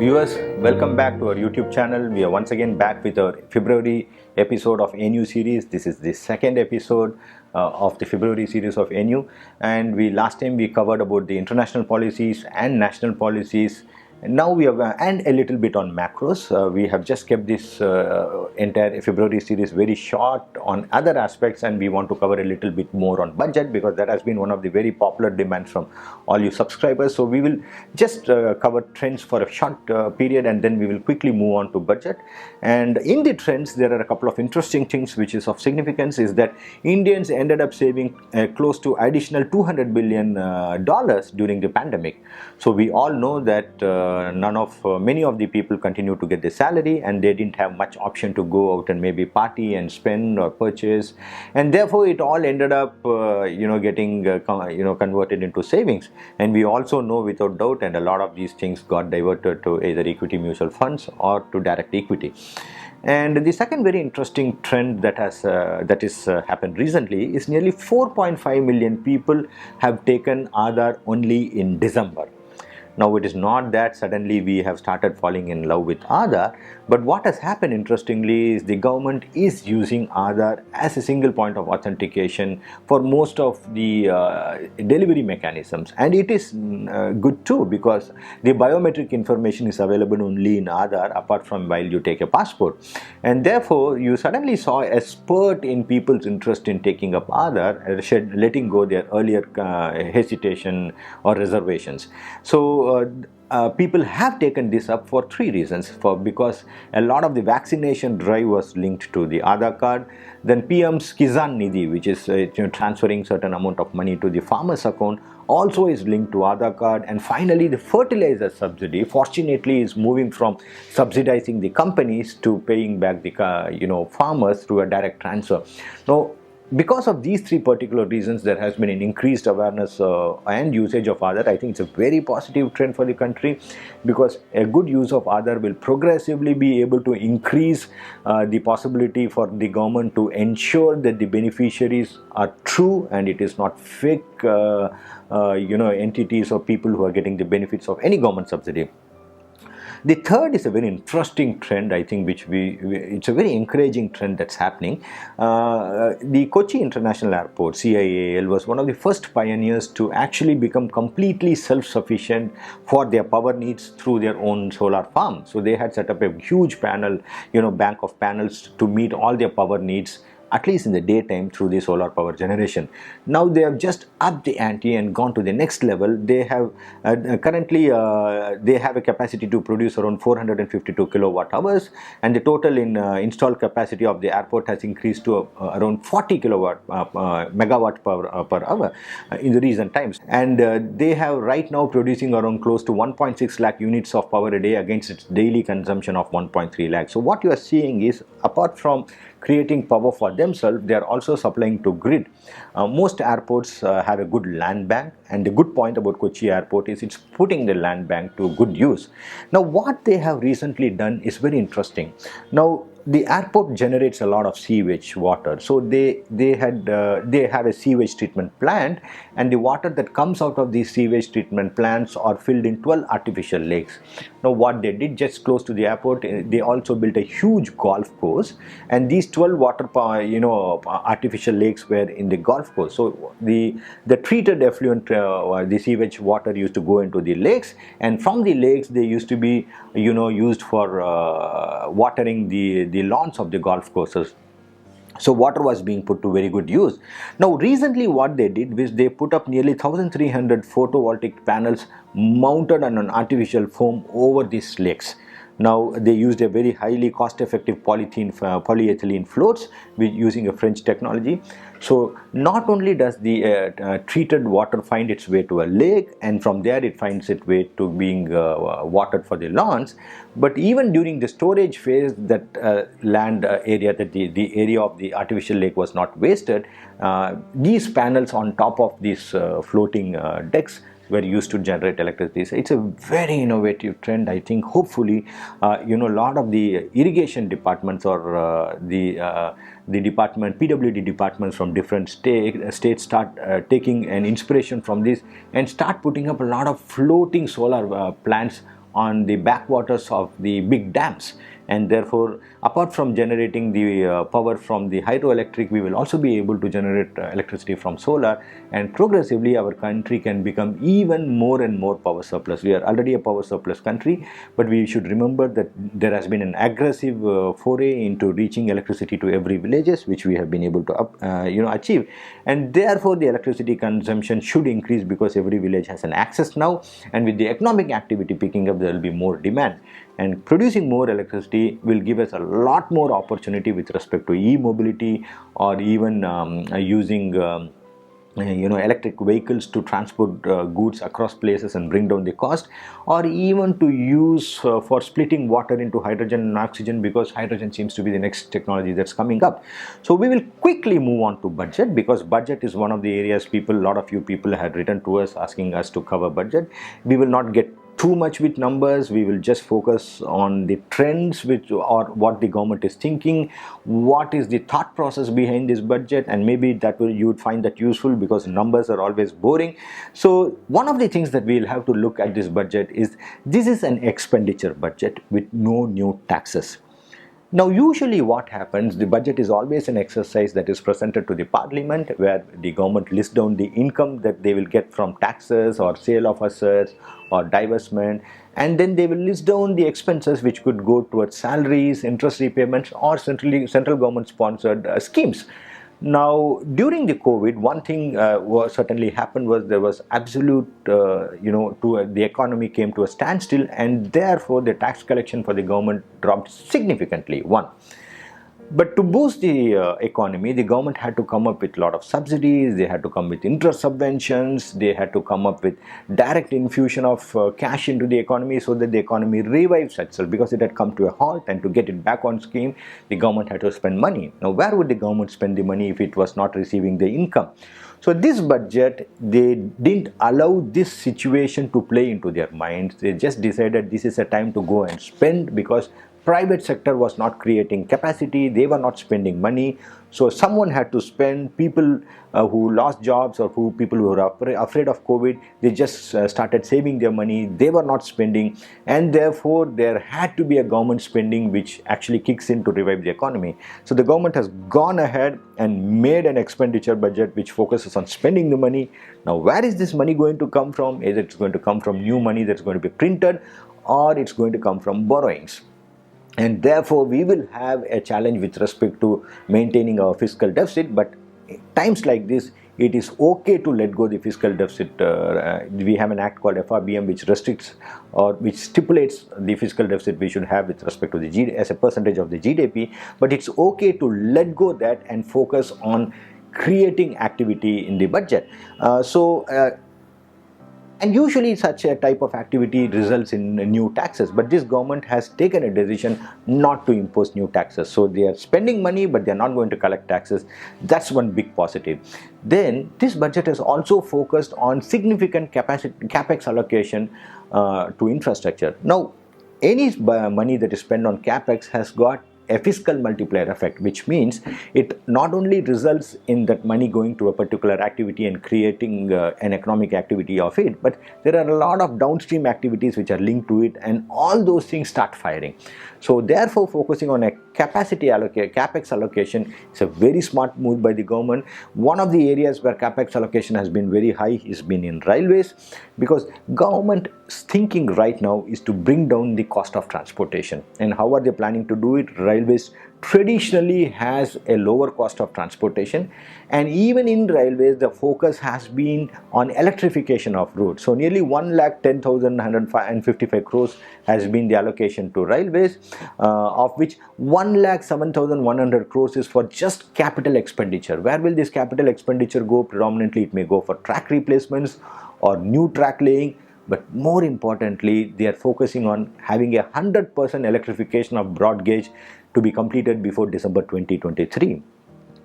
Viewers, welcome back to our YouTube channel. We are once again back with our February episode of NU series. This is the second episode of the February series of NU, and last time we covered about the international policies and national policies. And now we have and a little bit on macros. We have just kept this entire February series very short on other aspects, and we want to cover a little bit more on budget because that has been one of the very popular demands from all you subscribers. So we will just cover trends for a short period, and then we will quickly move on to budget. And in the trends, there are a couple of interesting things which is of significance. Is that Indians ended up saving close to additional $200 billion during the pandemic. So we all know that many of the people continue to get their salary, and they didn't have much option to go out and maybe party and spend or purchase, and therefore it all ended up getting converted into savings. And we also know without doubt, and a lot of these things got diverted to either equity mutual funds or to direct equity. And the second very interesting trend that has happened recently is nearly 4.5 million people have taken Aadhaar only in December. Now, it is not that suddenly we have started falling in love with Aadhaar, but what has happened interestingly is the government is using Aadhaar as a single point of authentication for most of the delivery mechanisms. And it is good too, because the biometric information is available only in Aadhaar apart from while you take a passport. And therefore, you suddenly saw a spurt in people's interest in taking up Aadhaar, letting go their earlier hesitation or reservations. So people have taken this up for three reasons. Because a lot of the vaccination drive was linked to the Aadhaar card. Then PM's Kisan Nidhi, which is transferring certain amount of money to the farmer's account, also is linked to Aadhaar card. And finally, the fertilizer subsidy, fortunately, is moving from subsidizing the companies to paying back the farmers through a direct transfer. Now, because of these three particular reasons, there has been an increased awareness and usage of Aadhaar. I think it's a very positive trend for the country, because a good use of Aadhaar will progressively be able to increase the possibility for the government to ensure that the beneficiaries are true and it is not fake entities or people who are getting the benefits of any government subsidy. The third is a very interesting trend, I think, it's a very encouraging trend that's happening. The Kochi International Airport, CIAL, was one of the first pioneers to actually become completely self-sufficient for their power needs through their own solar farm. So they had set up a huge panel, bank of panels to meet all their power needs, at least in the daytime, through the solar power generation. Now they have just upped the ante and gone to the next level. They have currently they have a capacity to produce around 452 kilowatt hours, and the total installed capacity of the airport has increased to around 40 megawatt per hour in the recent times. And they have right now producing around close to 1.6 lakh units of power a day against its daily consumption of 1.3 lakh. So what you are seeing is, apart from creating power for themselves, they are also supplying to grid. Most airports have a good land bank, and the good point about Kochi Airport is it's putting the land bank to good use. Now, what they have recently done is very interesting. Now, the airport generates a lot of sewage water, so they have a sewage treatment plant, and the water that comes out of these sewage treatment plants are filled in 12 artificial lakes. Now, what they did just close to the airport, they also built a huge golf course, and these 12 artificial lakes were in the golf course. So the treated effluent, the sewage water used to go into the lakes, and from the lakes they used to be used for watering the lawns of the golf courses. So water was being put to very good use. Now, recently what they did was they put up nearly 1,300 photovoltaic panels mounted on an artificial foam over these lakes. Now, they used a very highly cost-effective polyethylene floats using a French technology. So not only does the treated water find its way to a lake, and from there it finds its way to being watered for the lawns, but even during the storage phase, that land area, that the area of the artificial lake was not wasted. These panels on top of these floating decks were used to generate electricity. So it's a very innovative trend. I think hopefully a lot of the irrigation departments or the PWD departments from different states start taking an inspiration from this and start putting up a lot of floating solar plants on the backwaters of the big dams. And therefore, apart from generating the power from the hydroelectric, we will also be able to generate electricity from solar, and progressively our country can become even more and more power surplus. We are already a power surplus country, but we should remember that there has been an aggressive foray into reaching electricity to every villages, which we have been able to achieve. And therefore, the electricity consumption should increase because every village has an access now, and with the economic activity picking up, there will be more demand. And producing more electricity will give us a lot more opportunity with respect to e-mobility, or even using electric vehicles to transport goods across places and bring down the cost, or even to use for splitting water into hydrogen and oxygen, because hydrogen seems to be the next technology that's coming up. So we will quickly move on to budget, because budget is one of the areas a lot of you people had written to us asking us to cover budget. We will not get too much with numbers. We will just focus on the trends, which or what the government is thinking, what is the thought process behind this budget, and maybe that you would find that useful, because numbers are always boring. So one of the things that we'll have to look at this budget is, this is an expenditure budget with no new taxes. Now, usually what happens, the budget is always an exercise that is presented to the parliament, where the government lists down the income that they will get from taxes or sale of assets or divestment, and then they will list down the expenses which could go towards salaries, interest repayments, or central government sponsored schemes. Now, during the COVID, one thing certainly happened was there was absolute, the economy came to a standstill, and therefore the tax collection for the government dropped significantly. One. But to boost the economy, the government had to come up with a lot of subsidies, they had to come with interest subventions, they had to come up with direct infusion of cash into the economy, so that the economy revives itself, because it had come to a halt, and to get it back on scheme, the government had to spend money. Now, where would the government spend the money if it was not receiving the income? So this budget, they didn't allow this situation to play into their minds. They just decided this is a time to go and spend, because private sector was not creating capacity, they were not spending money. So someone had to spend. People who lost jobs, or people who were afraid of COVID, they just started saving their money, they were not spending, and therefore there had to be a government spending which actually kicks in to revive the economy. So the government has gone ahead and made an expenditure budget which focuses on spending the money. Now, where is this money going to come from? Either it's going to come from new money that's going to be printed, or it's going to come from borrowings. And therefore, we will have a challenge with respect to maintaining our fiscal deficit. But times like this, it is okay to let go the fiscal deficit. We have an act called FRBM which restricts, or which stipulates the fiscal deficit we should have with respect to the GDP as a percentage of the GDP. But it's okay to let go that and focus on creating activity in the budget. And usually such a type of activity results in new taxes, but this government has taken a decision not to impose new taxes. So they are spending money, but they are not going to collect taxes. That's one big positive. Then this budget has also focused on significant capex allocation to infrastructure. Now, any money that is spent on capex has got a fiscal multiplier effect, which means it not only results in that money going to a particular activity and creating an economic activity of it, but there are a lot of downstream activities which are linked to it, and all those things start firing. So therefore, focusing on a capex allocation is a very smart move by the government. One of the areas where capex allocation has been very high has been in railways, because government's thinking right now is to bring down the cost of transportation. And how are they planning to do it? Railways traditionally has a lower cost of transportation, and even in railways the focus has been on electrification of routes. So nearly 1,10,155 crores has been the allocation to railways, of which 1,07,100 crores is for just capital expenditure. Where will this capital expenditure go? Predominantly it may go for track replacements or new track laying. But more importantly, they are focusing on having 100% electrification of broad gauge to be completed before December 2023.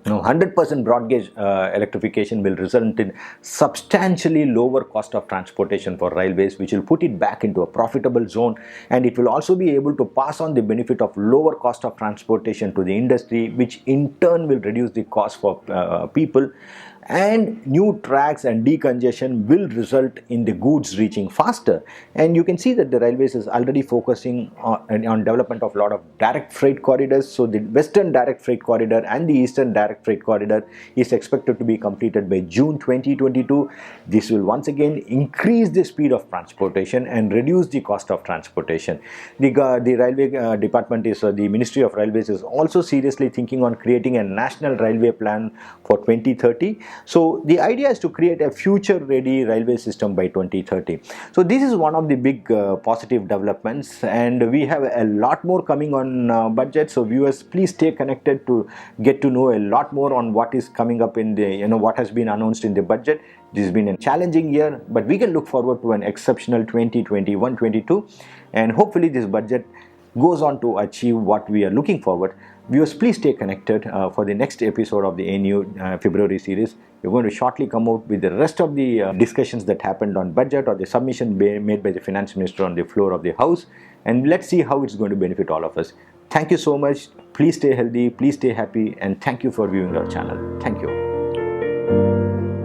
Now, 100% broad gauge electrification will result in substantially lower cost of transportation for railways, which will put it back into a profitable zone, and it will also be able to pass on the benefit of lower cost of transportation to the industry, which in turn will reduce the cost for people. and new tracks and decongestion will result in the goods reaching faster. And you can see that the railways is already focusing on development of a lot of direct freight corridors. So the western direct freight corridor and the eastern direct freight corridor is expected to be completed by June 2022. This will once again increase the speed of transportation and reduce the cost of transportation. The railway department is the Ministry of Railways is also seriously thinking on creating a national railway plan for 2030. So the idea is to create a future ready railway system by 2030. So this is one of the big positive developments, and we have a lot more coming on budget. So viewers, please stay connected to get to know a lot more on what is coming up in the, what has been announced in the budget. This has been a challenging year, but we can look forward to an exceptional 2021-22, and hopefully this budget goes on to achieve what we are looking forward. Viewers, please stay connected for the next episode of the ANU February series. We're going to shortly come out with the rest of the discussions that happened on budget or the submission made by the finance minister on the floor of the house, and let's see how it's going to benefit all of us. Thank you so much. Please stay healthy, please stay happy, and thank you for viewing our channel. Thank you.